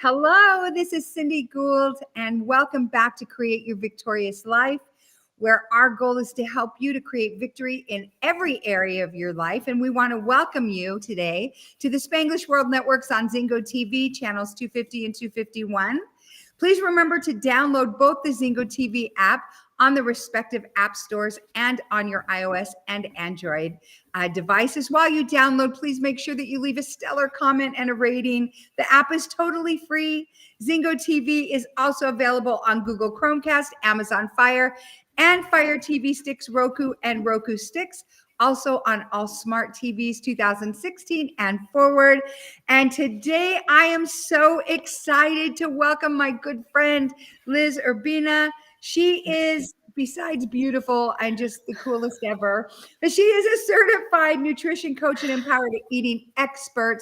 Hello, this is Cindy Gould, and welcome back to Create Your Victorious Life, where our goal is to help you to create victory in every area of your life. And we want to welcome you today to the Spanglish World Networks on Zingo TV, channels 250 and 251. Please remember to download both the Zingo TV app on the respective app stores and on your iOS and Android devices. While you download, please make sure that you leave a stellar comment and a rating. The app is totally free. Zingo TV is also available on Google Chromecast, Amazon Fire, and Fire TV Sticks, Roku, and Roku Sticks. Also on all smart TVs 2016 and forward. And today I am so excited to welcome my good friend, Liz Urbina. She is, besides beautiful and just the coolest ever, but she is a certified nutrition coach and empowered eating expert.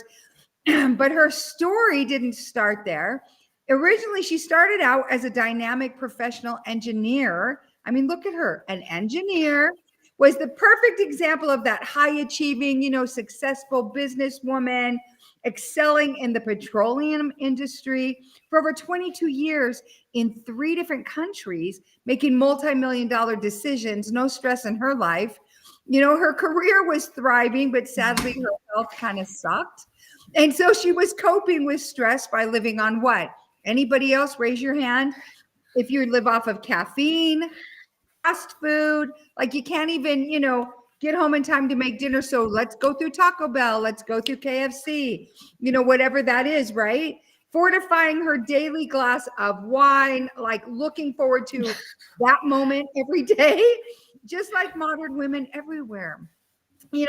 But her story didn't start there. Originally, she started out as a dynamic professional engineer. I mean, look at her, an engineer. Was the perfect example of that high achieving, successful businesswoman excelling in the petroleum industry for over 22 years in 3 different countries, making multi-million-dollar decisions, no stress in her life. Her career was thriving, but sadly her health kind of sucked. And so she was coping with stress by living on what? Anybody else? Raise your hand. If you live off of caffeine, fast food, like you can't even, get home in time to make dinner. So let's go through Taco Bell. Let's go through KFC, whatever that is, right? Fortifying her daily glass of wine, like looking forward to that moment every day, just like modern women everywhere.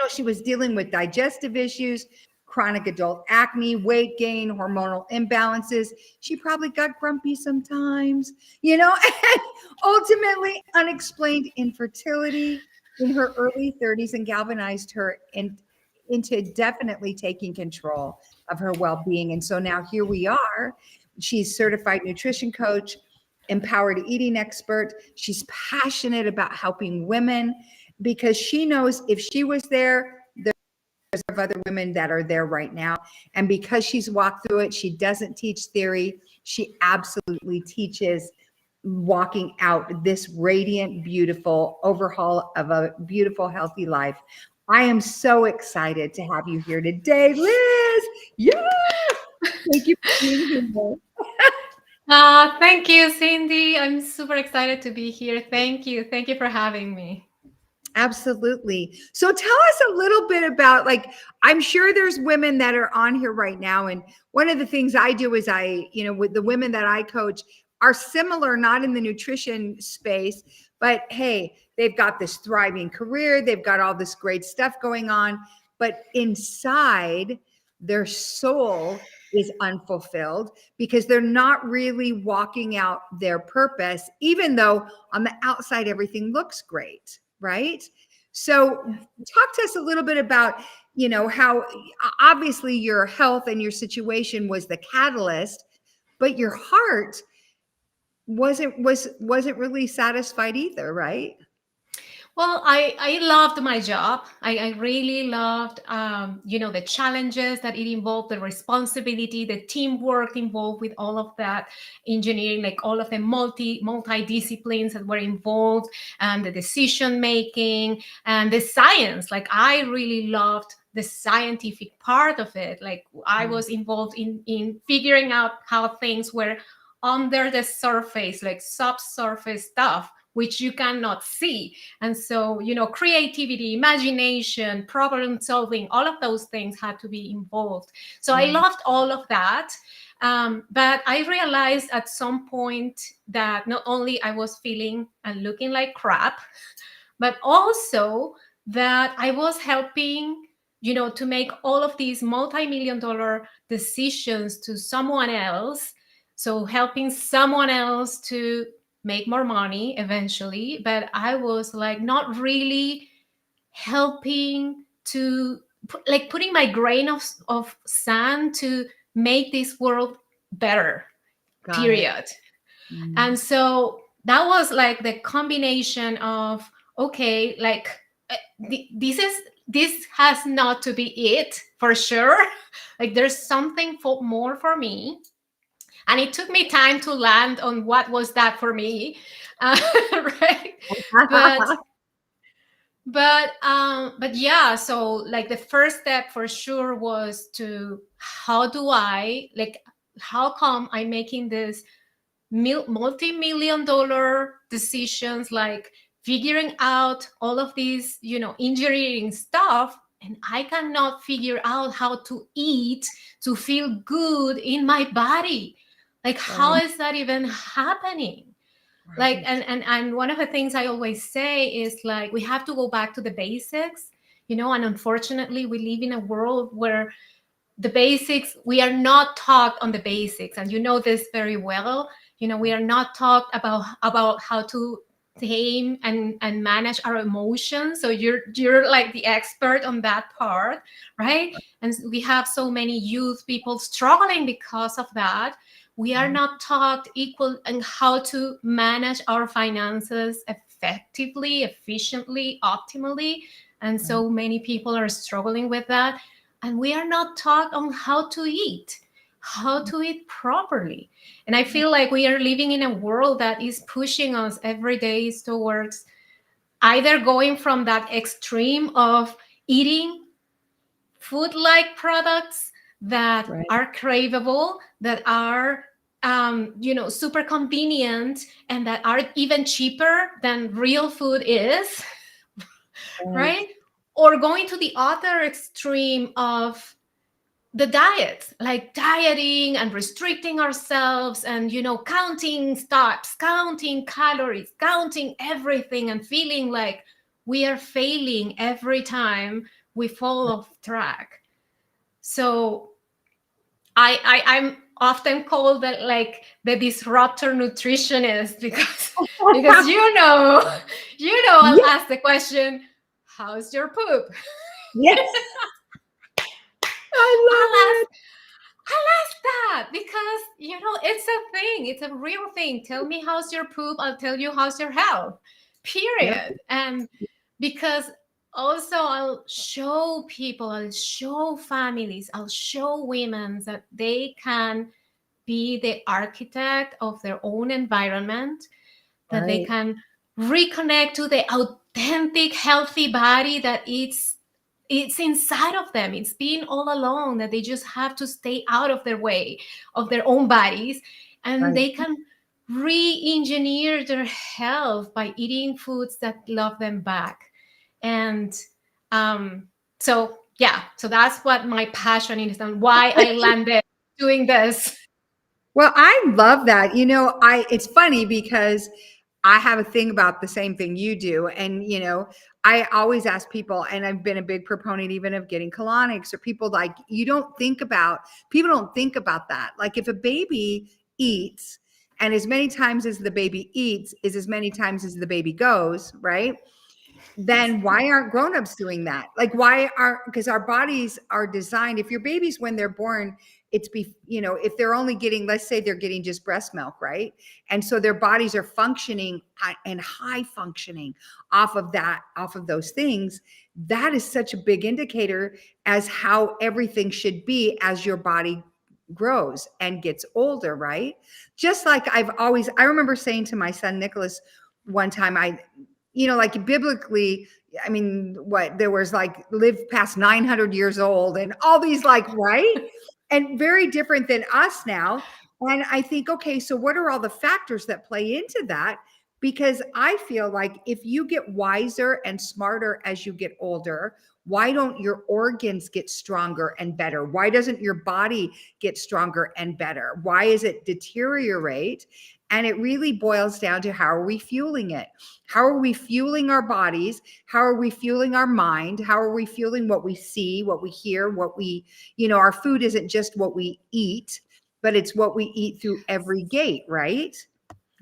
She was dealing with digestive issues, chronic adult acne, weight gain, hormonal imbalances. She probably got grumpy sometimes, and ultimately unexplained infertility in her early 30s and galvanized her into definitely taking control of her well-being. And so now here we are. She's certified nutrition coach, empowered eating expert. She's passionate about helping women because she knows if she was there, of other women that are there right now. And because she's walked through it, she doesn't teach theory. She absolutely teaches walking out this radiant, beautiful overhaul of a beautiful, healthy life. I am so excited to have you here today, Liz. Yeah. Thank you for being here. Thank you, Cindy. I'm super excited to be here. Thank you. Thank you for having me. Absolutely. So tell us a little bit about, I'm sure there's women that are on here right now. And one of the things I do is with the women that I coach are similar, not in the nutrition space, but hey, they've got this thriving career. They've got all this great stuff going on, but inside their soul is unfulfilled because they're not really walking out their purpose, even though on the outside, everything looks great. Right? So talk to us a little bit about, how obviously your health and your situation was the catalyst, but your heart wasn't really satisfied either, right? Well, I loved my job. I really loved, the challenges that it involved, the responsibility, the teamwork involved with all of that engineering, like all of the multi-disciplines that were involved, and the decision making and the science. Like I really loved the scientific part of it. Like I was involved in figuring out how things were under the surface, like subsurface stuff, which you cannot see. And so, creativity, imagination, problem solving, all of those things had to be involved. So I loved all of that. But I realized at some point that not only I was feeling and looking like crap, but also that I was helping, to make all of these multi-million-dollar decisions to someone else. So helping someone else to make more money eventually, but I was like not really helping to putting my grain of sand to make this world better. Period. And so that was like the combination of, okay, this has not to be it for sure. Like there's something more for me. And it took me time to land on what was that for me. Right? But but yeah, so like the first step for sure was to, how do I, like, how come I'm making this multi-million dollar decisions, like figuring out all of these, engineering stuff, and I cannot figure out how to eat to feel good in my body. Like, how Right. is that even happening? Like, Right. and one of the things I always say is, like, we have to go back to the basics, and unfortunately we live in a world where the basics, we are not taught on the basics, and you know this very well. We are not taught about how to tame and manage our emotions. So you're like the expert on that part, right? And we have so many youth people struggling because of that. We are Right. not taught equal and how to manage our finances effectively, efficiently, optimally, and Right. so many people are struggling with that. And we are not taught on how to eat properly. And I feel like we are living in a world that is pushing us every day towards either going from that extreme of eating food like products that Right. are craveable, that are super convenient, and that are even cheaper than real food is, Right. right? Or going to the other extreme of the diet, like dieting and restricting ourselves, and counting steps, counting calories, counting everything, and feeling like we are failing every time we fall off track. So I'm often called that, like, the disruptor nutritionist, because I'll Yeah. ask the question, how's your poop? Yes. I I'll love ask it. I like that because it's a thing. It's a real thing. Tell me how's your poop. I'll tell you how's your health. Yep. Period. And because also I'll show people, I'll show families, I'll show women that they can be the architect of their own environment, that they Right. can reconnect to the authentic, healthy body that it's inside of them. It's been all along, that they just have to stay out of their way of their own bodies, and Right. they can re-engineer their health by eating foods that love them back. And um, so yeah, so that's what my passion is and why I landed doing this. Well, I love that. It's funny because I have a thing about the same thing you do. And, I always ask people, and I've been a big proponent even of getting colonics, or people like, people don't think about that. Like if a baby eats, and as many times as the baby eats is as many times as the baby goes, right? Then why aren't grown-ups doing that? Like why are because our bodies are designed, if your babies when they're born, if they're only getting, let's say they're getting just breast milk, right? And so their bodies are functioning and high functioning off of those things. That is such a big indicator as how everything should be as your body grows and gets older, right? Just like I remember saying to my son Nicholas one time, like biblically, I mean, what there was like live past 900 years old and all these like, right? And very different than us now. And I think, okay, so what are all the factors that play into that? Because I feel like if you get wiser and smarter as you get older, why don't your organs get stronger and better? Why doesn't your body get stronger and better? Why is it deteriorate? And it really boils down to, how are we fueling it? How are we fueling our bodies? How are we fueling our mind? How are we fueling what we see, what we hear, our food isn't just what we eat, but it's what we eat through every gate, right?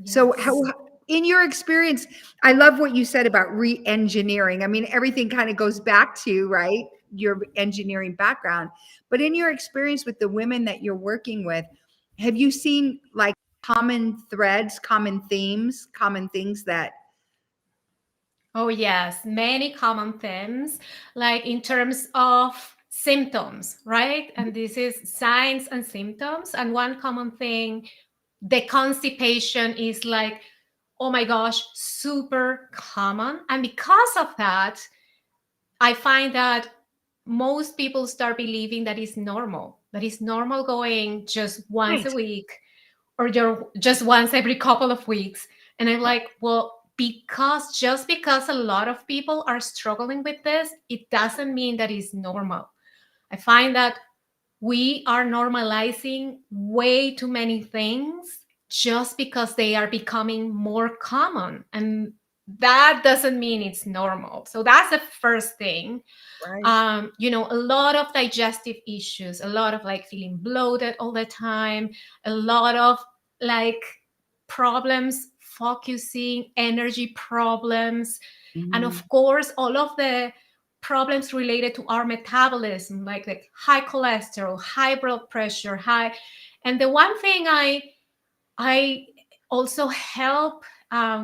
So Yes. in your experience, I love what you said about re-engineering. I mean, everything kind of goes back to, right, your engineering background. But in your experience with the women that you're working with, have you seen like common threads, common themes, common things that Oh, yes, many common themes, like in terms of symptoms, right? And this is signs and symptoms. And one common thing, the constipation is like, oh my gosh, super common. And because of that, I find that most people start believing that it's normal going just once a Right. week or you're just once every couple of weeks. And I'm like, well, because a lot of people are struggling with this, it doesn't mean that it's normal. I find that we are normalizing way too many things just because they are becoming more common. And that doesn't mean it's normal. So that's the first thing. Right. A lot of digestive issues, a lot of like feeling bloated all the time, a lot of like problems focusing, energy problems, and Mhm. of course, all of the problems related to our metabolism, like high cholesterol, high blood pressure, high. And the one thing I also help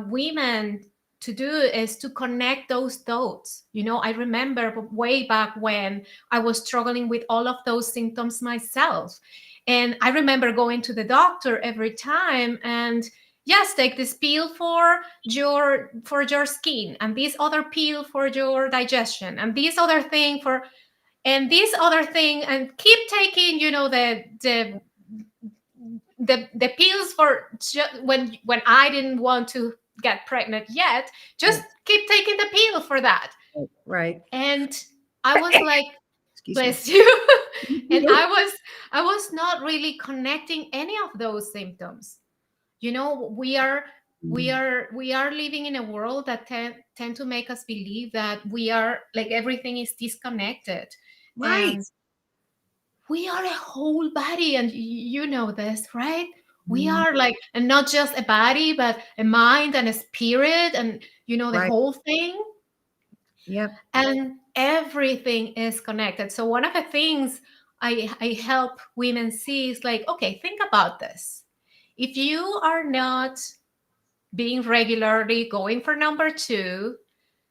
women to do is to connect those dots. I remember way back when I was struggling with all of those symptoms myself. And I remember going to the doctor every time and yes, take this pill for your skin and this other pill for your digestion and this other thing for and this other thing and keep taking the pills for when I didn't want to get pregnant yet, just Right. keep taking the pill for that. Right. And I was like, Excuse me. bless you. And I was not really connecting any of those symptoms. Mhm. We are living in a world that tend to make us believe that we are like everything is disconnected. Right. And we are a whole body, and you know this, right? We Mhm. are like, and not just a body but a mind and a spirit, and the Right. whole thing. Yep. And everything is connected. So one of the things I help women see is like, okay, think about this. If you are not being regularly going for number two,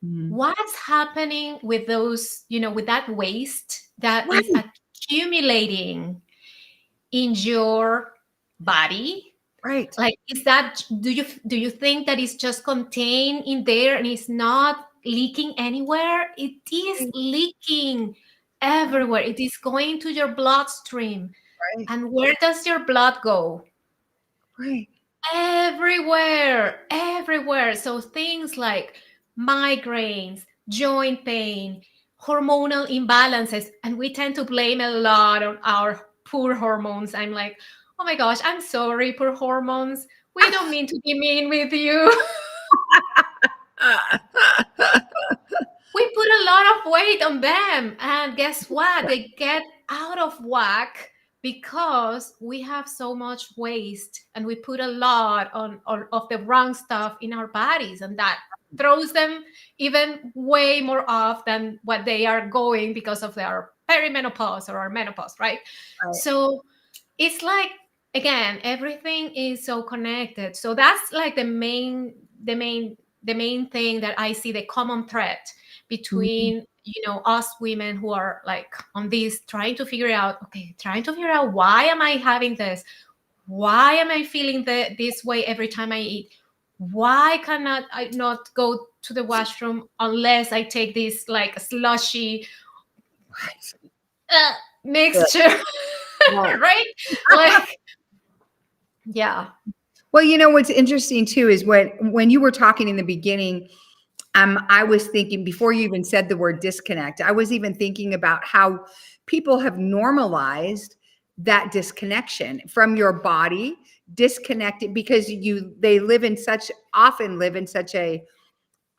Mhm. what's happening with those, with that waste that is Right. accumulating in your body? Right. Like, is that, do you think that it's just contained in there and it's not leaking anywhere? It is Right. leaking everywhere. It is going to your bloodstream. Right. And where does your blood go? Right. Everywhere, everywhere. So things like migraines, joint pain, hormonal imbalances, and we tend to blame a lot on our poor hormones. I'm like, oh my gosh, I'm sorry, poor hormones. We don't mean to be mean with you. We put a lot of weight on them. And guess what? They get out of whack because we have so much waste and we put a lot on of the wrong stuff in our bodies. And that throws them even way more off than what they are going because of their perimenopause or our menopause, right? Right. So it's like, again, everything is so connected. So that's like the main thing that I see, the common thread Mhm. between us women who are like on this, trying to figure out, why am I having this, why am I feeling this way every time I eat, why cannot I not go to the washroom unless I take this like slushy Right. uh, Good. mixture. Right. Right, like, yeah. Well, what's interesting too is when you were talking in the beginning, I was thinking before you even said the word disconnect, I was even thinking about how people have normalized that disconnection from your body, disconnected because they often live in such a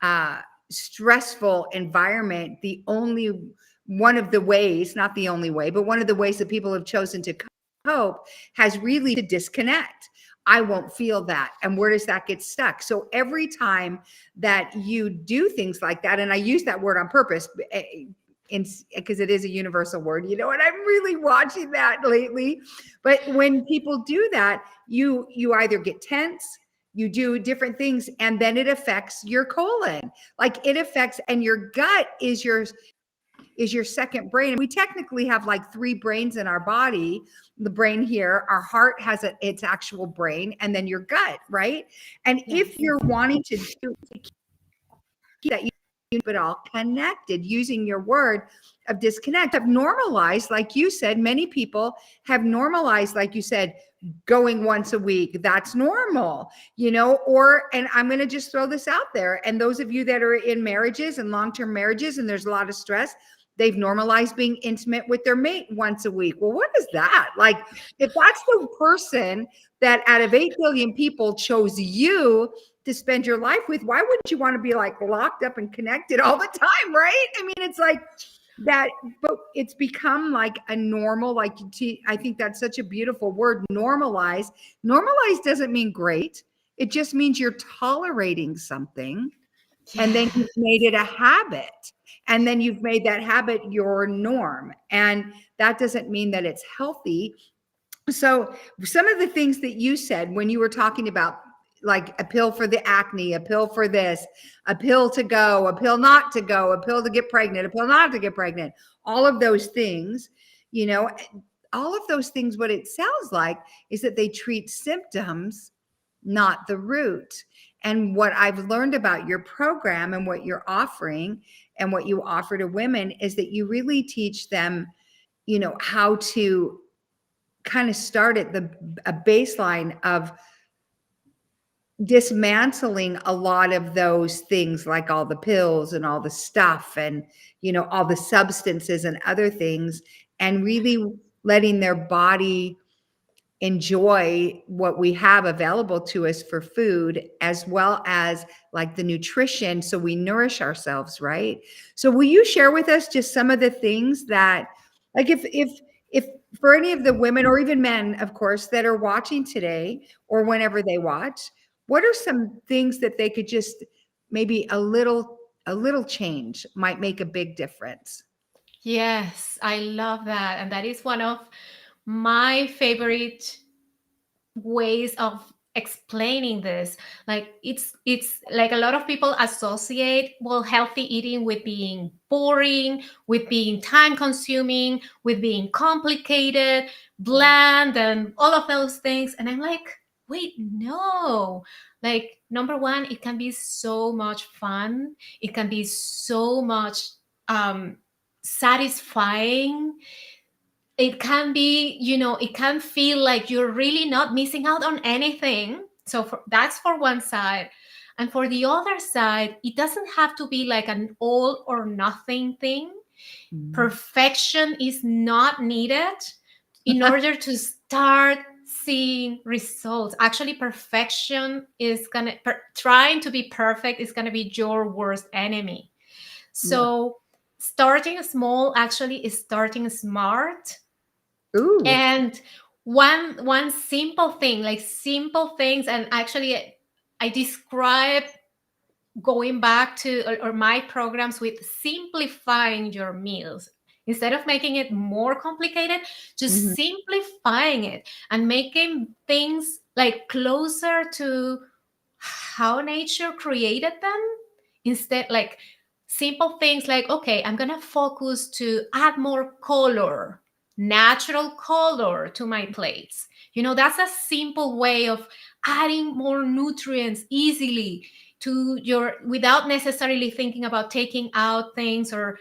uh, stressful environment. The only one of the ways, not the only way, but one of the ways that people have chosen to cope has really to disconnect. I won't feel that. And where does that get stuck? So every time that you do things like that, and I use that word on purpose, because it is a universal word, and I'm really watching that lately. But when people do that, you either get tense, you do different things, and then it affects your colon. Like it affects, and your gut is your second brain. We technically have like three brains in our body. The brain here, our heart has its actual brain, and then your gut, right? And if Yes. you're wanting to do to keep that, you keep it all connected using your word of disconnect. Have normalized, like you said, many people have normalized, like you said, going once a week. That's normal, or, and I'm going to just throw this out there. And those of you that are in marriages and long-term marriages, and there's a lot of stress, they've normalized being intimate with their mate once a week. Well, what is that? Like, if that's the person that out of 8 billion people chose you to spend your life with, why wouldn't you want to be like locked up and connected all the time, right? I mean, it's like that, but it's become like a normal, like, I think that's such a beautiful word, normalize. Normalize doesn't mean great. It just means you're tolerating something, and then Yeah. you've made it a habit. And then you've made that habit your norm. And that doesn't mean that it's healthy. So some of the things that you said when you were talking about, like a pill for the acne, a pill for this, a pill to go, a pill not to go, a pill to get pregnant, a pill not to get pregnant, all of those things, you know, all of those things, what it sounds like is that they treat symptoms, not the root. And what I've learned about your program and what you're offering and what you offer to women is that you really teach them, how to kind of start at a baseline of dismantling a lot of those things, like all the pills and all the stuff and all the substances and other things, and really letting their body enjoy what we have available to us for food, as well as like the nutrition, so we nourish ourselves, right? So will you share with us just some of the things that, like, if for any of the women or even men, of course, that are watching today or whenever they watch, what are some things that they could just, maybe a little change might make a big difference? Yes, I love that. And that is one of my favorite ways of explaining this. Like it's like a lot of people associate, well, healthy eating with being boring, with being time consuming, with being complicated, bland, and all of those things. And I'm like, wait, no. Like, number one, it can be so much fun, it can be so much um satisfying. It can be, it can feel like you're really not missing out on anything. So that's for one side. And for the other side, it doesn't have to be like an all or nothing thing. Mhm. Perfection is not needed in order to start seeing results. Actually, perfection is trying to be perfect is gonna be your worst enemy. Yeah. So starting small actually is starting smart. Ooh. And one simple thing, like simple things, and actually I describe going back to or my programs with simplifying your meals. Instead of making it more complicated, just Mhm. simplifying it and making things like closer to how nature created them. Instead, like simple things like, okay, I'm gonna focus to add more color, natural color to my plates. That's a simple way of adding more nutrients easily to your, without necessarily thinking about taking out things or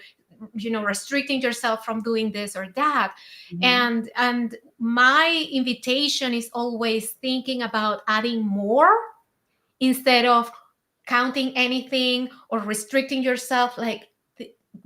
restricting yourself from doing this or that. Mhm. And my invitation is always thinking about adding more instead of counting anything or restricting yourself, like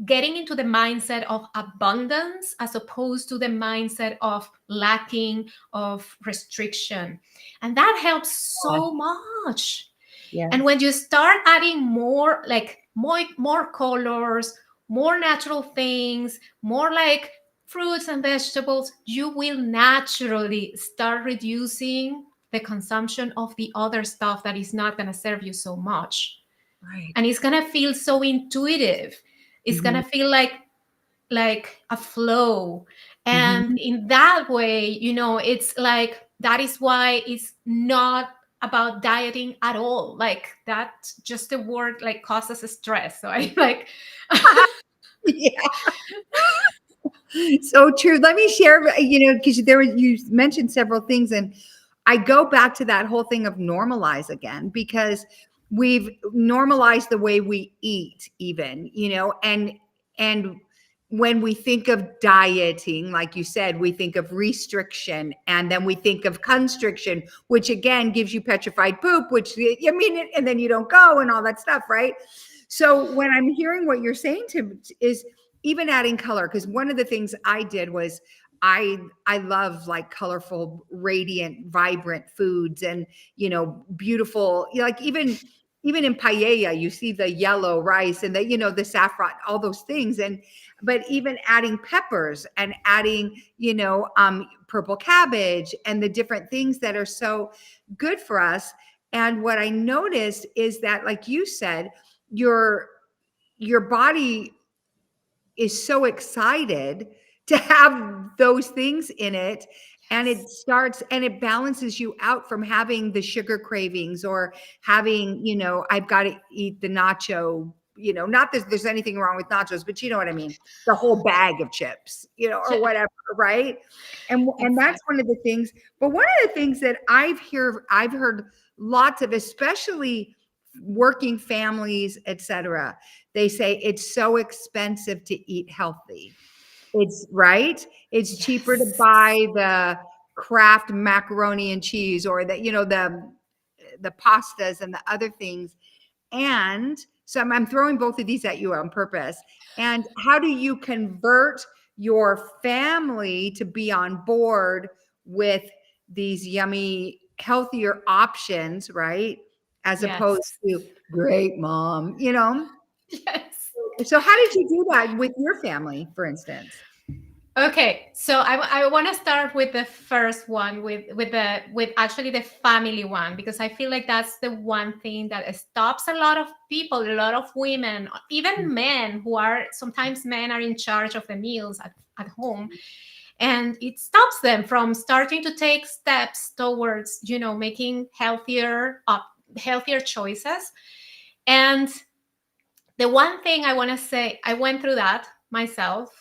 getting into the mindset of abundance as opposed to the mindset of lacking, of restriction. And that helps Yeah. so much. And Yes. when you start adding more, like more colors, more natural things, more like fruits and vegetables, you will naturally start reducing the consumption of the other stuff that is not going to serve you so much. Right. And it's going to feel so intuitive. It's going Mhm. to feel like a flow. And Mhm. in that way, it's like, that is why it's not about dieting at all. Like, that just the word like causes stress. So I like Yeah. So true. Let me share, because you mentioned several things, and I go back to that whole thing of normalize again, because we've normalized the way we eat, even, and when we think of dieting, like you said, we think of restriction, and then we think of constriction, which again gives you petrified poop, which, I mean, and then you don't go and all that stuff, right? So when I'm hearing what you're saying to is even adding color, because one of the things I did was I love like colorful, radiant, vibrant foods, and beautiful, like even in paella you see the yellow rice and the saffron, all those things. And but even adding peppers and adding purple cabbage and the different things that are so good for us. And what I noticed is that, like you said, your your body is so excited to have those things in it, and Yes. it balances you out from having the sugar cravings, or having, I've got to eat the nacho, not that there's anything wrong with nachos, but you know what I mean, the whole bag of chips, or Yeah, whatever, right? And that's exactly. one of the things. But one of the things that I've heard lots of, especially working families, etc., they say it's so expensive to eat healthy. It's right. It's cheaper to Yes. buy the Kraft macaroni and cheese, or the pastas and the other things. And so I'm throwing both of these at you on purpose. And how do you convert your family to be on board with these yummy, healthier options, right? As opposed Yes. to great mom. Yes. So how did you do that with your family, for instance? Okay, so I want to start with the first one, with actually the family one, because I feel like that's the one thing that stops a lot of people, a lot of women, even men, who are sometimes men are in charge of the meals at home, and it stops them from starting to take steps towards making healthier choices. And the one thing I want to say, I went through that myself.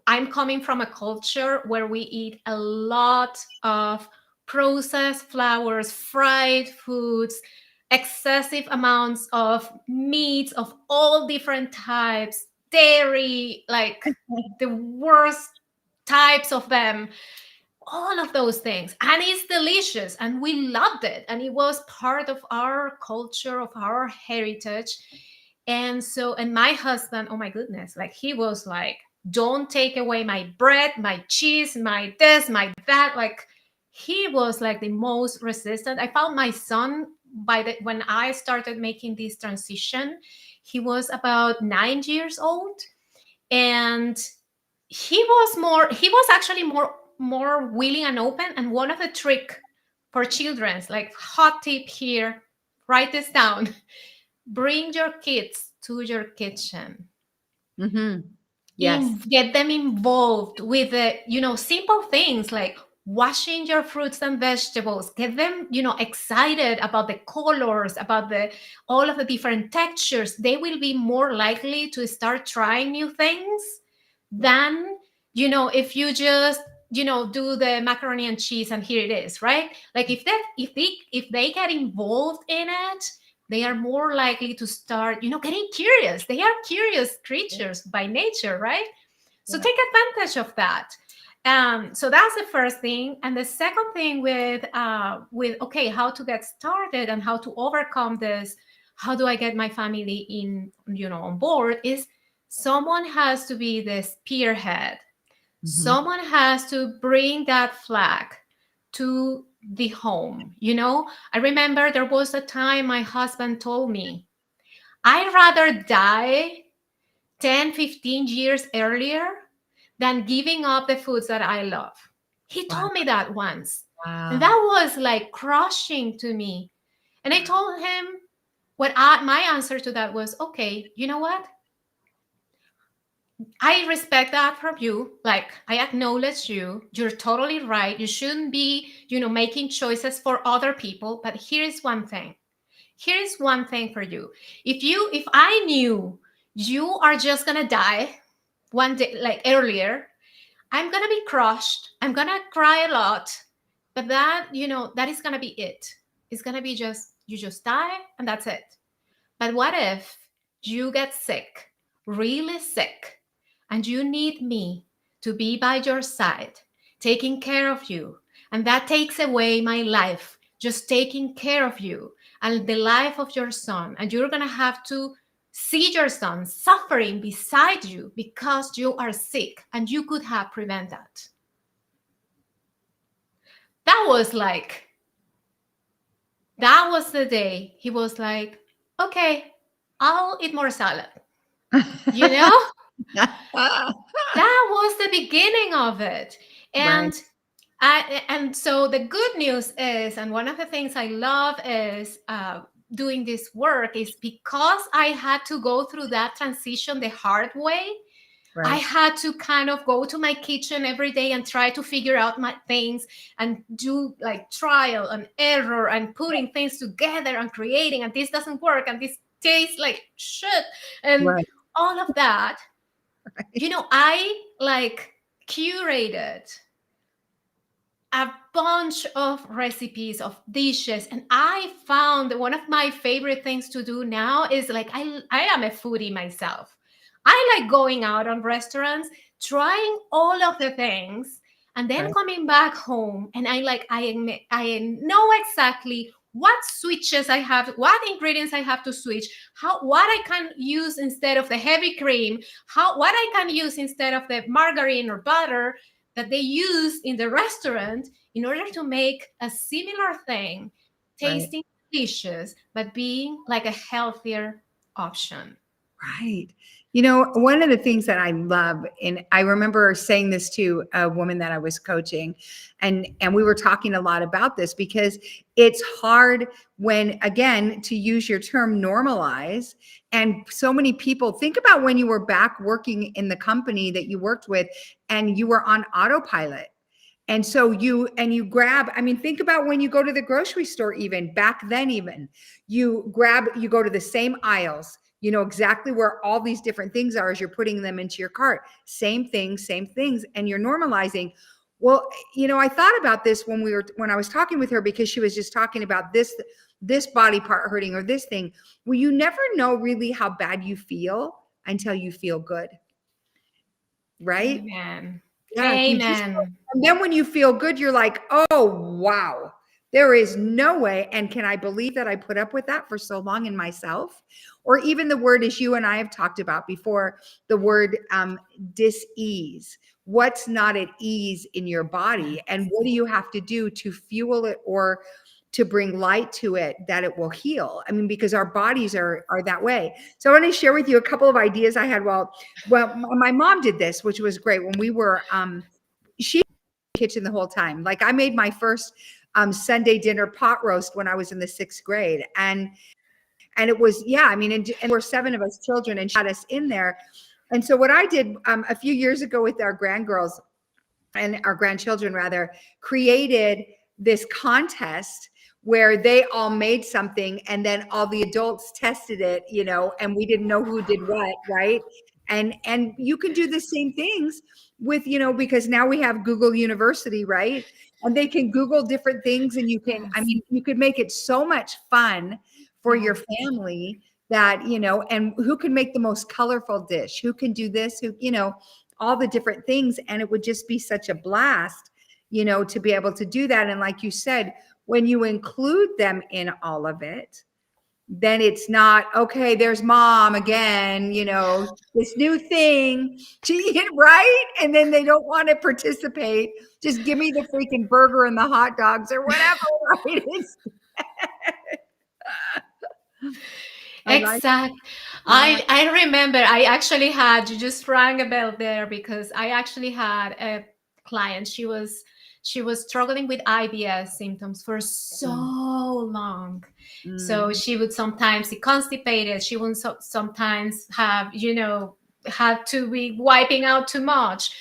I'm coming from a culture where we eat a lot of processed flours, fried foods, excessive amounts of meats of all different types, dairy, like the worst types of them, all of those things. And it's delicious. And we loved it. And it was part of our culture, of our heritage. And so, and my husband, oh my goodness, like he was like, don't take away my bread, my cheese, my this, my that. Like he was like the most resistant. I found my son when I started making this transition, he was about 9 years old. And he was actually more willing and open. And one of the trick for children's, like hot tip here, write this down. Bring your kids to your kitchen. Mm-hmm. Yes. Get them involved with the simple things like washing your fruits and vegetables. Get them excited about the colors, about the all of the different textures. They will be more likely to start trying new things than if you just do the macaroni and cheese and here it is, right? Like if they get involved in it, they are more likely to start getting curious. They are curious creatures by nature, right? So Yeah. take advantage of that. So that's the first thing. And the second thing with okay, how to get started and how to overcome this, how do I get my family in on board, is someone has to be the spearhead. Mm-hmm. Someone has to bring that flag to the home. I remember there was a time my husband told me, I'd rather die 10, 15 years earlier than giving up the foods that I love. He Wow. told me that once. And Wow. that was like crushing to me. And I told him my answer to that was, okay, you know what? I respect that from you. Like, I acknowledge you. You're totally right. You shouldn't be, making choices for other people. But here is one thing. Here is one thing for you. If I knew You are just gonna die one day, like earlier. I'm gonna be crushed. I'm gonna cry a lot. But that, that is gonna be it. It's gonna be just, you just die and that's it. But what if you get sick, really sick, and you need me to be by your side, taking care of you? And that takes away my life, just taking care of you and the life of your son. And you're going to have to see your son suffering beside you because you are sick and you could have prevented that. That was like, that was the day he was like, okay, I'll eat more salad. You know, that was the beginning of it. Right. And so the good news is, and one of the things I love is doing this work, is because I had to go through that transition the hard way. I Right. had to kind of go to my kitchen every day and try to figure out my things and do like trial and error and putting things together and creating, and this doesn't work and this tastes like shit and Right. all of that. I like curated a bunch of recipes of dishes, and I found that one of my favorite things to do now is like I am a foodie myself. I like going out on restaurants, trying all of the things, and then Right. coming back home, and I know exactly what switches I have, what ingredients I have to switch, what I can use instead of the heavy cream, what I can use instead of the margarine or butter that they use in the restaurant in order to make a similar thing, Right. tasting delicious, but being like a healthier option. Right. One of the things that I love, and I remember saying this to a woman that I was coaching, and we were talking a lot about this because it's hard when, again, to use your term, normalize. And so many people think about when you were back working in the company that you worked with and you were on autopilot. And so you grab, I mean, think about when you go to the grocery store, even back then, even you go to the same aisles, you know exactly where all these different things are as you're putting them into your cart. Same things, and you're normalizing. Well, I thought about this when I was talking with her, because she was just talking about this body part hurting or this thing. Well, you never know really how bad you feel until you feel good, right? Amen. Yeah, you just, Amen. and then when you feel good, you're like, oh, wow, there is no way. And can I believe that I put up with that for so long in myself? Or even the word, as you and I have talked about before, the word dis-ease. What's not at ease in your body? And what do you have to do to fuel it or to bring light to it that it will heal? I mean, because our bodies are that way. So I want to share with you a couple of ideas I had. Well, my mom did this, which was great. When we were she was in the kitchen the whole time. Like, I made my first Sunday dinner pot roast when I was in the 6th grade, and it was, yeah, I mean, and we're 7 of us children, and she had us in there. And so what I did a few years ago with our grandgirls, and our grandchildren rather, created this contest where they all made something and then all the adults tested it, and we didn't know who did what, right? And you can do the same things with, because now we have Google University, right? And they can Google different things, and I Yes. mean, you could make it so much fun for your Yes. family that, and who can make the most colorful dish, who can do this, who, all the different things. And it would just be such a blast, to be able to do that. And like you said, when you include them in all of it, then it's not, okay, there's mom again, this new thing, right? And then they don't want to participate. Just give me the freaking burger and the hot dogs or whatever, right? I like, Exact. yeah. I remember I actually had, you just rang a bell there, because I actually had a client. She was struggling with IBS symptoms for so Mm, long. So mm, she would sometimes be constipated. She would sometimes have, had to be wiping out too much.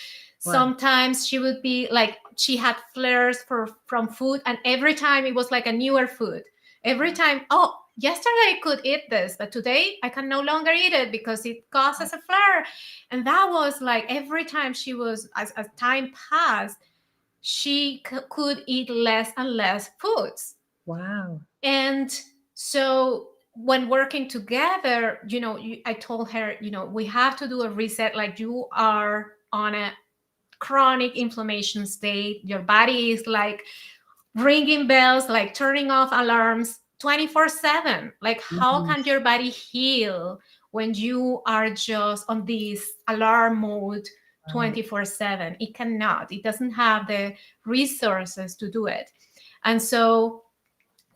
right. Sometimes she would be like, she had flares from food, and every time it was like a newer food. Every time, oh, yesterday I could eat this, but today I can no longer eat it because it causes a flare. And that was like every time she was, as time passed, she could eat less and less foods. Wow. And so when working together, I told her, we have to do a reset. Like, you are on a chronic inflammation state. Your body is like ringing bells, like turning off alarms 24/7. Like, how Mhm. can your body heal when you are just on this alarm mode Right. 24/7? It cannot. It doesn't have the resources to do it. And so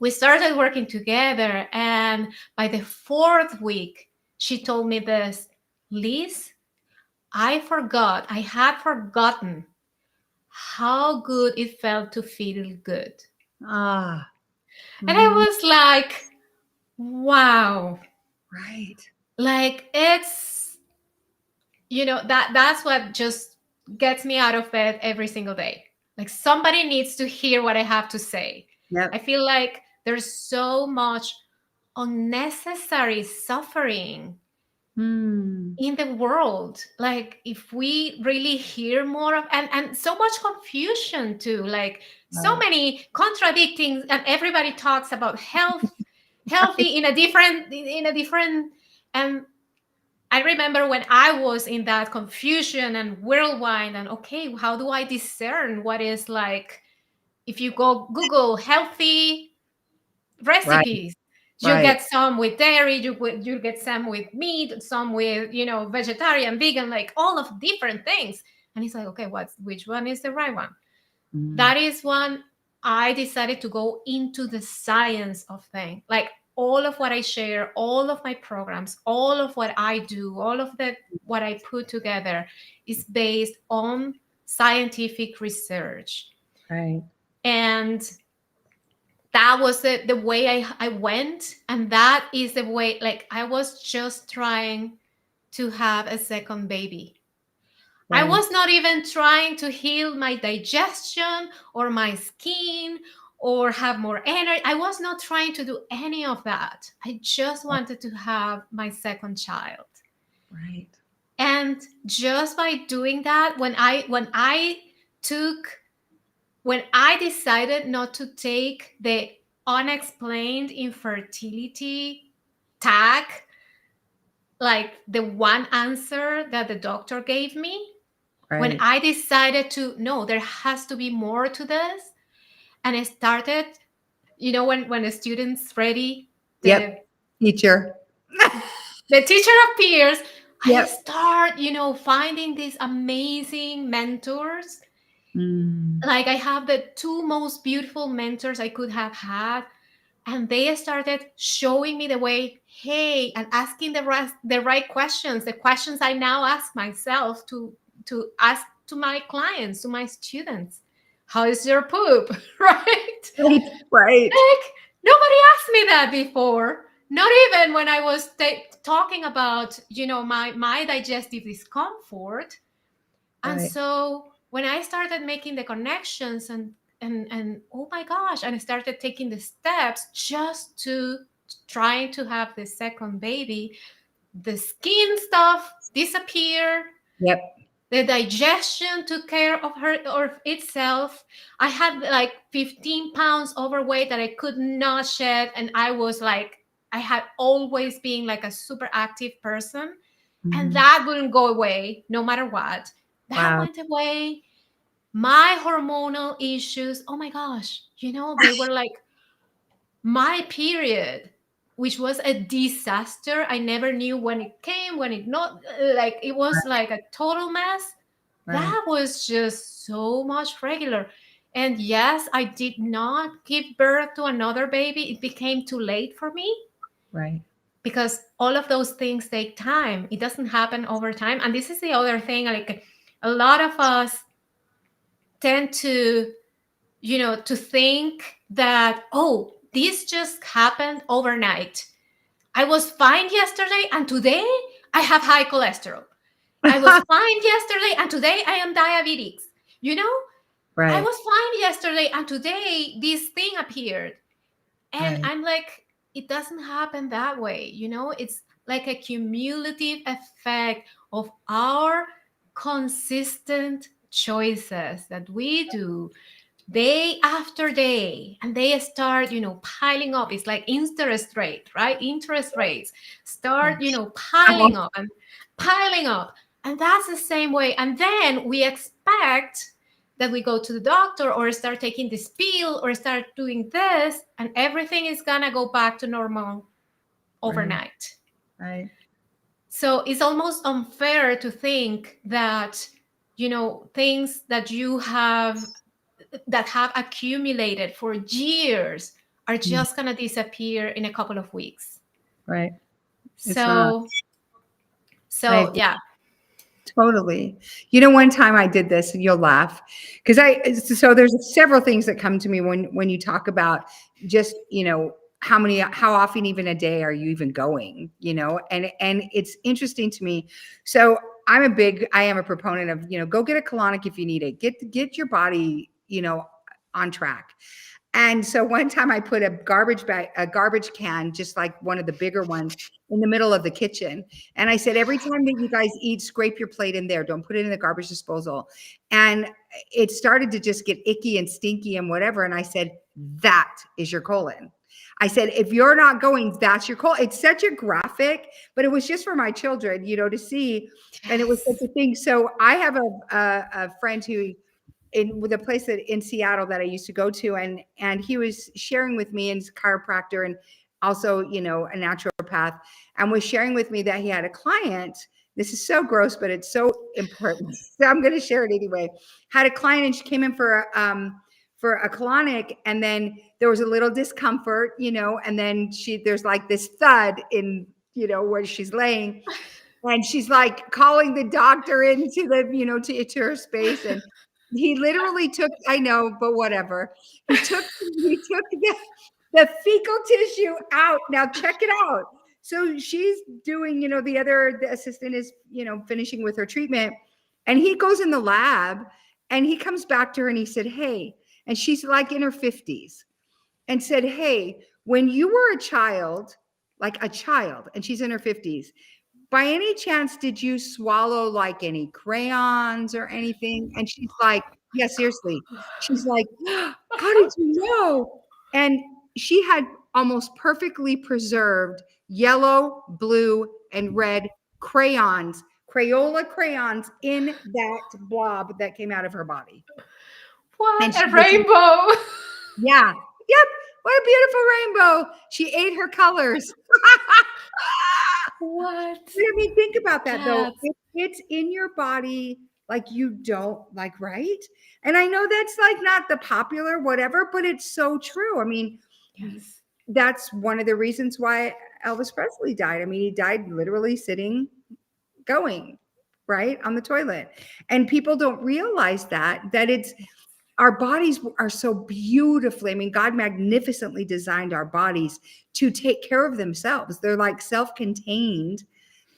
we started working together. And by the fourth week, she told me this: Liz, I had forgotten how good it felt to feel good. Ah. And I Mhm. was like, wow, Right. like it's, that's what just gets me out of bed every single day. Like, somebody needs to hear what I have to say. I Yep. feel like there's so much unnecessary suffering Hmm. in the world. Like, if we really hear more of, and so much confusion too, like so Right. many contradicting, and everybody talks about healthy in a different. And I remember when I was in that confusion and whirlwind, and okay, how do I discern what is, like, if you go Google healthy Right. recipes, you Right. get some with dairy, you get some with meat, some with, vegetarian, vegan, like all of different things. And it's like, okay, which one is the right one? Mm. That is when I decided to go into the science of things. Like, all of what I share, all of my programs, all of what I do, all of the what I put together is based on scientific research. Right. And that was the way I went. And that is the way, like, I was just trying to have a second baby. I Right. was not even trying to heal my digestion or my skin or have more energy. I was not trying to do any of that. I just wanted to have my second child. Right. And just by doing that, took when I decided not to take the unexplained infertility tag, like the one answer that the doctor gave me, when Right. I decided to, no, there has to be more to this, and I started, when the student's ready, the Yep. Teacher. the teacher appears, I Yep. start, finding these amazing mentors. Mm. Like, I have the two most beautiful mentors I could have had, and they started showing me the way, hey, and asking the right questions, the questions I now ask myself to ask to my clients, to my students. How is your poop? Right? Right. Right. Like, nobody asked me that before. Not even when I was talking about, my digestive discomfort. And Right. so when I started making the connections, and oh my gosh, and I started taking the steps just to trying to have the second baby, the skin stuff disappeared. Yep. The digestion took care of her or itself. I had like 15 pounds overweight that I could not shed, and I was like, I had always been like a super active person, and Mhm. that wouldn't go away no matter what. That Wow. went away. My hormonal issues, oh my gosh, they were like my period, which was a disaster. I never knew when it came, when it not, like, it was like a total mess. Right. That was just so much regular. And yes, I did not give birth to another baby. It became too late for me, Right. because all of those things take time. It doesn't happen over time. And this is the other thing, like, a lot of us tend to, to think that, oh, this just happened overnight. I was fine yesterday and today I have high cholesterol. I was fine yesterday and today I am diabetic. You know, I Right. was fine yesterday and today this thing appeared. And Right. I'm like, it doesn't happen that way. It's like a cumulative effect of our consistent choices that we do day after day, and they start piling up. It's like interest rate, right? Interest rates start Uh-huh. piling up and piling up, and that's the same way. And then we expect that we go to the doctor or start taking this pill or start doing this, and everything is gonna go back to normal Right. overnight. Right. So it's almost unfair to think that things that have accumulated for years are Mm. just going to disappear in a couple of weeks. Right. It's not. So, I so yeah. Totally. One time I did this, and you'll laugh because so there's several things that come to me when you talk about just, how often even a day are you even going, and it's interesting to me. So I am a proponent of, go get a colonic if you need it. Get your body, on track. And so one time I put a garbage can, just like one of the bigger ones, in the middle of the kitchen. And I said, every time that you guys eat, scrape your plate in there. Don't put it in the garbage disposal. And it started to just get icky and stinky and whatever. And I said, that is your colon. I said, if you're not going, that's your colon. It's such a graphic, but it was just for my children, to see. And it was such Yes. a thing. So I have a friend who, with a place in Seattle that I used to go to, and he was sharing with me, and he's a chiropractor and also, a naturopath, and was sharing with me that he had a client. This is so gross, but it's so important. So I'm going to share it anyway. Had a client, and she came in for a colonic, and then there was a little discomfort, and then there's like this thud in, where she's laying, and she's like calling the doctor into the, to her space. And he literally took, I know, but whatever. He took the fecal tissue out. Now check it out. So she's doing, the assistant is, finishing with her treatment. And he goes in the lab, and he comes back to her, and he said, hey, and she's like in her 50s, and said, hey, when you were a child, like a child, and she's in her 50s, by any chance, did you swallow like any crayons or anything? And she's like, yeah, seriously. She's like, how did you know? And she had almost perfectly preserved yellow, blue, and red crayons, Crayola crayons, in that blob that came out of her body. And What she a was, rainbow! yeah, yep. What a beautiful rainbow. She ate her colors. What? I mean, think about that though. That's It's in your body, like you don't like, right? And I know that's like not the popular whatever, but it's so true. I mean, yes. that's one of the reasons why Elvis Presley died. I mean, he died literally sitting, going, right, on the toilet. And people don't realize that it's, our bodies are so beautifully, I mean, God magnificently designed our bodies to take care of themselves. They're like self-contained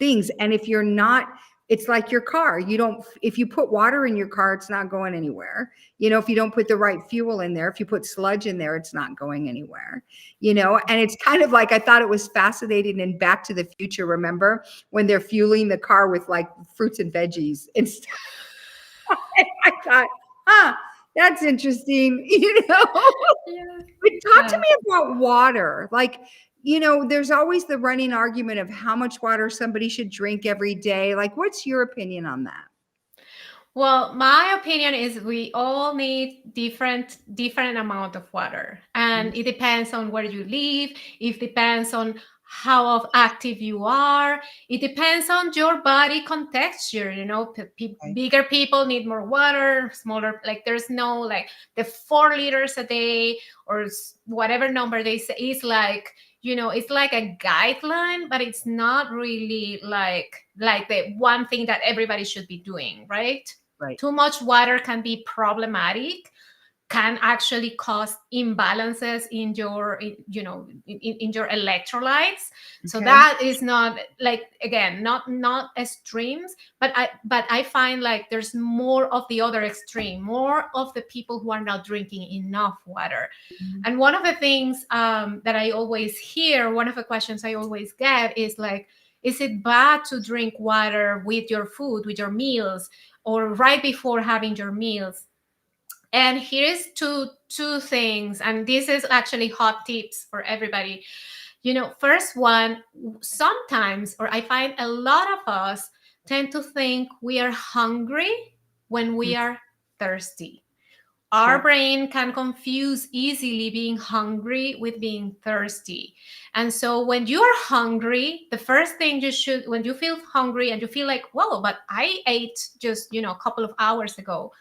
things. And if you're not, it's like your car. You don't, if you put water in your car, it's not going anywhere. If you don't put the right fuel in there, if you put sludge in there, it's not going anywhere. And it's kind of like, I thought it was fascinating in Back to the Future. Remember when they're fueling the car with like fruits and veggies and stuff? I thought, huh, that's interesting. Yeah. But talk to Yeah. me about water. Like, there's always the running argument of how much water somebody should drink every day. Like, what's your opinion on that? Well, my opinion is we all need different amount of water, and it depends on where you live. It depends on how active you are. It depends on your body contexture. Okay. Bigger people need more water. Smaller, like there's no like the 4 liters a day or whatever number they say is like it's like a guideline, but it's not really like the one thing that everybody should be doing, right? Right. Too much water can be problematic, can actually cause imbalances in your in your electrolytes. So Okay. that is not, like, again, not extremes, but I find like there's more of the other extreme, more of the people who are not drinking enough water. Mhm. And one of the things that I always hear, one of the questions I always get is like, is it bad to drink water with your food, with your meals, or right before having your meals? And here's two things, and this is actually hot tips for everybody. First one, sometimes, or I find a lot of us tend to think we are hungry when we Mm. are thirsty. Our Sure. brain can confuse easily being hungry with being thirsty. And so when you are hungry, the first thing you should, when you feel hungry and you feel like, whoa, but I ate just, a couple of hours ago,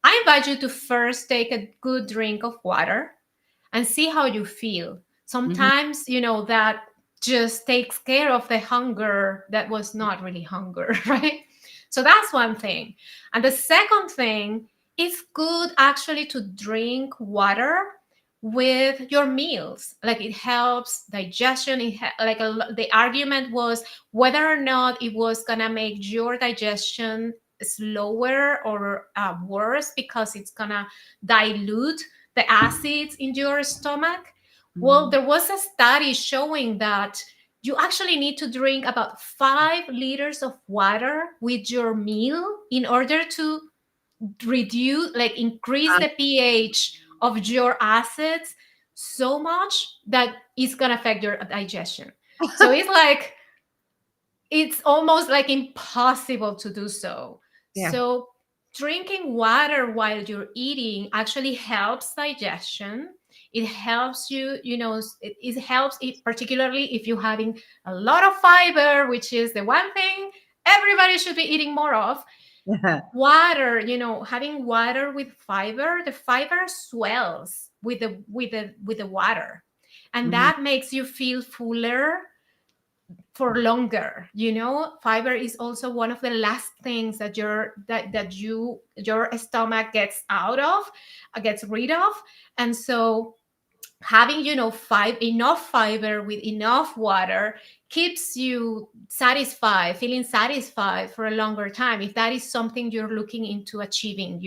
I invite you to first take a good drink of water and see how you feel. Mhm. Sometimes, that just takes care of the hunger that was not really hunger, right? So that's one thing. And the second thing, it's good actually to drink water with your meals. Like, it helps digestion. The argument was whether or not it was gonna make your digestion slower or worse because it's gonna dilute the acids in your stomach. Well, Mhm. there was a study showing that you actually need to drink about 5 liters of water with your meal in order to reduce, like, increase Uh, the pH of your acids so much that it's going to affect your digestion. So it's almost like impossible to do so. yeah. So drinking water while you're eating actually helps digestion. It helps you, it helps it, particularly if you're having a lot of fiber, which is the one thing everybody should be eating more of. Water, having water with fiber, the fiber swells with the water, and Mhm. that makes you feel fuller for longer. Fiber is also one of the last things your stomach gets out of, gets rid of. And so having, enough fiber with enough water keeps you satisfied, feeling satisfied for a longer time, if that is something you're looking into achieving.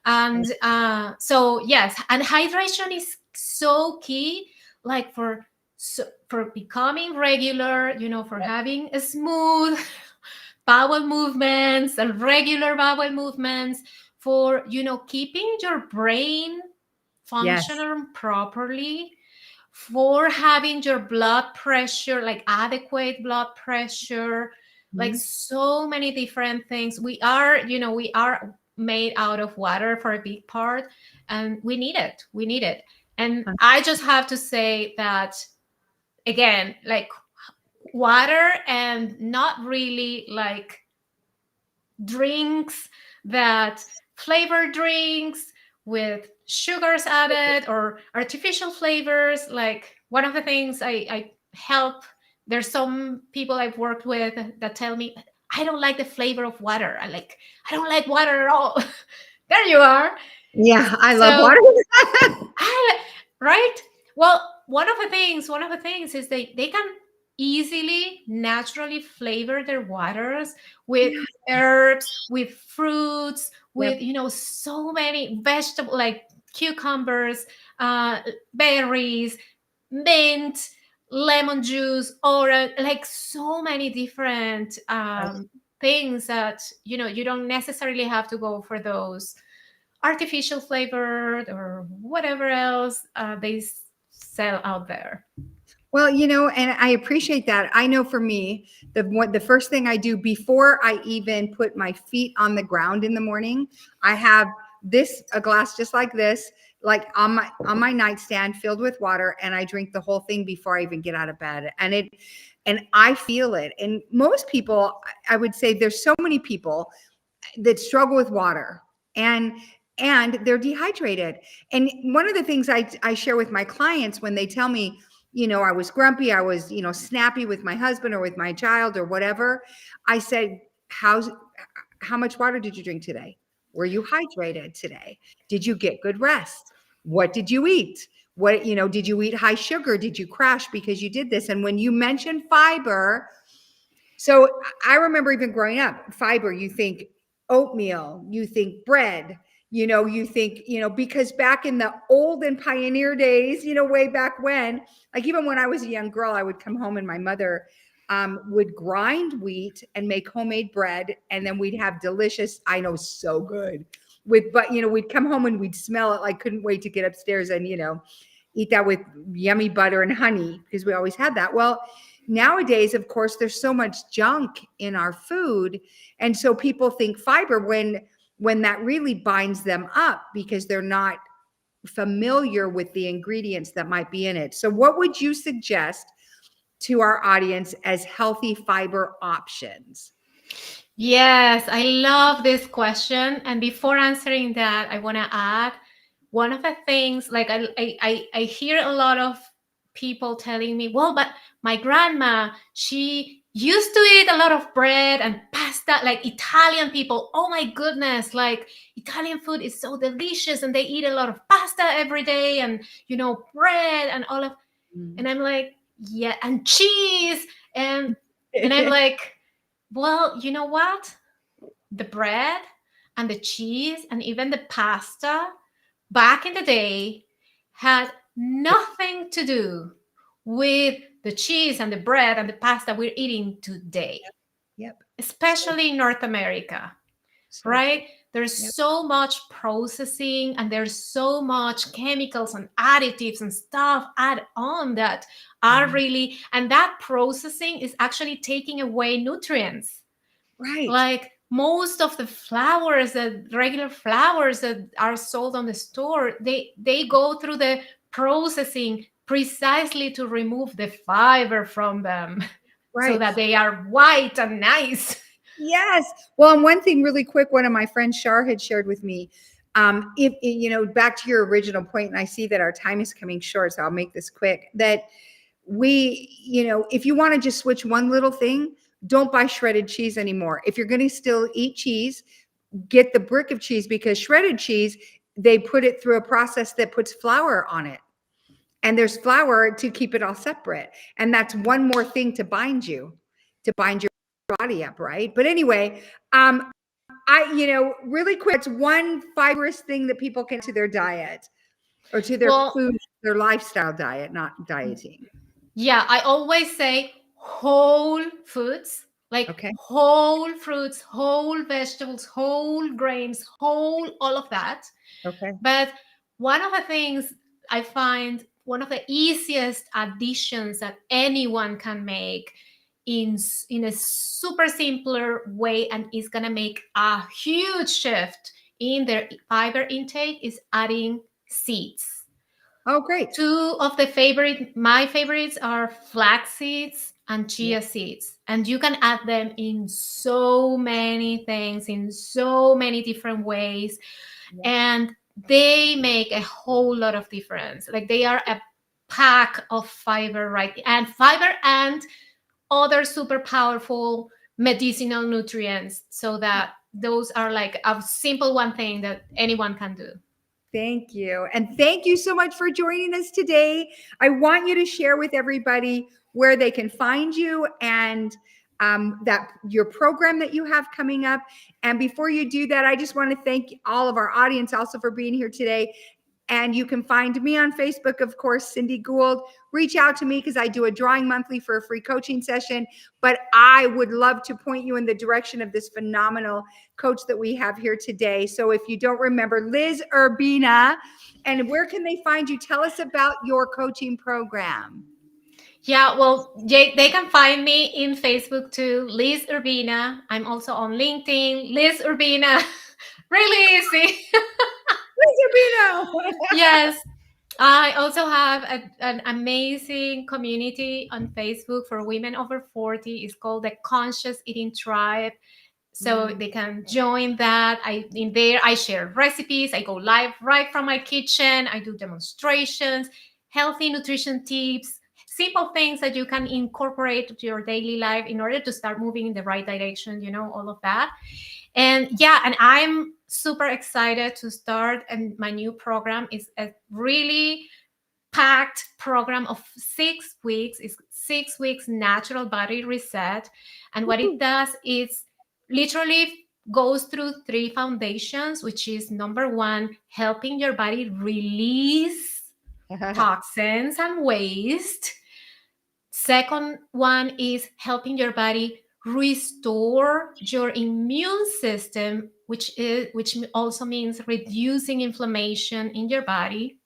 And so yes, and hydration is so key, like for becoming regular, for having a smooth bowel movements and regular bowel movements, for keeping your brain Yes. functioning properly, for having your blood pressure, like adequate blood pressure, like Mhm. so many different things. We are made out of water for a big part, and we need it. We need it. And I just have to say that, again, like, water, and not really like drinks, that flavor drinks with sugars added or artificial flavors. Like, one of the things I help, there's some people I've worked with that tell me, I don't like the flavor of water. I don't like water at all. There you are. Yeah, I love So water. I, right? Well, one of the things is they can easily, naturally flavor their waters with Yeah. herbs, with fruits, with, Yep. so many vegetables, like cucumbers, uh, berries, mint, lemon juice, orange, like so many different Right. things that, you don't necessarily have to go for those artificial flavored or whatever else they sell out there. Well, and I appreciate that. I know for me, the first thing I do before I even put my feet on the ground in the morning, I have a glass just like this, like on my nightstand filled with water, and I drink the whole thing before I even get out of bed. And I feel it. And most people, I would say there's so many people that struggle with water, and they're dehydrated. And one of the things I share with my clients when they tell me, I was grumpy, I was, snappy with my husband or with my child or whatever, I said, how much water did you drink today? Were you hydrated today? Did you get good rest? What did you eat? What, did you eat high sugar? Did you crash because you did this? And when you mention fiber, so I remember even growing up, fiber, you think oatmeal, you think bread, you think, because back in the olden pioneer days, way back when, like even when I was a young girl, I would come home and my mother would grind wheat and make homemade bread. And then we'd have delicious, I know, so good but we'd come home and we'd smell it, like couldn't wait to get upstairs and, eat that with yummy butter and honey because we always had that. Well, nowadays, of course, there's so much junk in our food. And so people think fiber when that really binds them up because they're not familiar with the ingredients that might be in it. So what would you suggest to our audience as healthy fiber options? Yes, I love this question. And before answering that, I want to add one of the things, like I hear a lot of people telling me, well, but my grandma, she used to eat a lot of bread and pasta, like Italian people. Oh my goodness, like Italian food is so delicious and they eat a lot of pasta every day and, bread and all of, and I'm like, yeah, and cheese. And I'm like, well, you know what? The bread and the cheese and even the pasta back in the day had nothing to do with the cheese and the bread and the pasta we're eating today, Yep. especially in North America, So right? There's yep. so much processing and there's so much chemicals and additives and stuff add on that are really, and that processing is actually taking away nutrients. Right. Like most of the flowers, the regular flowers that are sold on the store, they go through the processing precisely to remove the fiber from them so Right. that they are white and nice. Yes. Well, and one thing really quick, one of my friends, Shar, had shared with me, if back to your original point, and I see that our time is coming short, so I'll make this quick, that if you want to just switch one little thing, don't buy shredded cheese anymore. If you're going to still eat cheese, get the brick of cheese, because shredded cheese, they put it through a process that puts flour on it. And there's flour to keep it all separate. And that's one more thing to bind your body up, right? But anyway, really quick, it's one fibrous thing that people can to their diet or to their Well, food, their lifestyle diet, not dieting. yeah, I always say whole foods, like Okay. whole fruits, whole vegetables, whole grains, whole all of that. Okay. But one of the things I find, one of the easiest additions that anyone can make in a super simpler way and is going to make a huge shift in their fiber intake is adding seeds. Oh, great. Two of my favorites are flax seeds and chia seeds. And you can add them in so many things, in so many different ways. Yeah. And they make a whole lot of difference. Like they are a pack of fiber, right? And fiber and other super powerful medicinal nutrients. So that those are like a simple one thing that anyone can do. Thank you. And thank you so much for joining us today. I want you to share with everybody where they can find you and that your program that you have coming up. And before you do that, I just want to thank all of our audience also for being here today. And you can find me on Facebook, of course, Cindy Gould. Reach out to me because I do a drawing monthly for a free coaching session. But I would love to point you in the direction of this phenomenal coach that we have here today. So if you don't remember, Liz Urbina. And where can they find you? Tell us about your coaching program. Yeah, well, they can find me in Facebook too, Liz Urbina. I'm also on LinkedIn, Liz Urbina. Really easy. Liz Urbina. Yes. I also have an amazing community on Facebook for women over 40. It's called the Conscious Eating Tribe. So they can join that. In there I share recipes. I go live right from my kitchen. I do demonstrations, healthy nutrition tips, simple things that you can incorporate to your daily life in order to start moving in the right direction, all of that. And yeah, and I'm super excited to start. And my new program is a really packed program of 6 weeks. It's 6 weeks natural body reset. And what it does is literally goes through three foundations, which is number one, helping your body release toxins and waste. Second one is helping your body restore your immune system, which also means reducing inflammation in your body.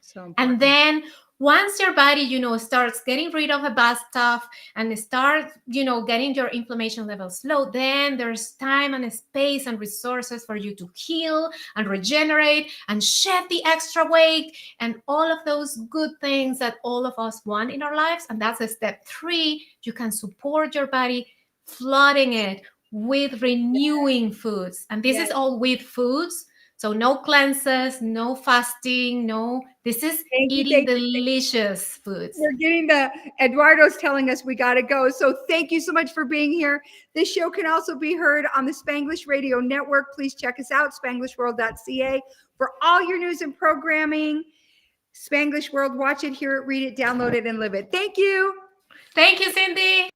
So And important. then once your body, starts getting rid of the bad stuff and start, getting your inflammation levels low, then there's time and space and resources for you to heal and regenerate and shed the extra weight and all of those good things that all of us want in our lives. And that's a step three. You can support your body, flooding it with renewing foods. And this Yes. is all with foods. So no cleanses, no fasting, no. This is Thank you. eating Thank you. delicious foods. We're getting Eduardo's telling us we got to go. So thank you so much for being here. This show can also be heard on the Spanglish Radio Network. Please check us out, spanglishworld.ca, for all your news and programming. Spanglish World, watch it, hear it, read it, download it, and live it. Thank you. Thank you, Cindy.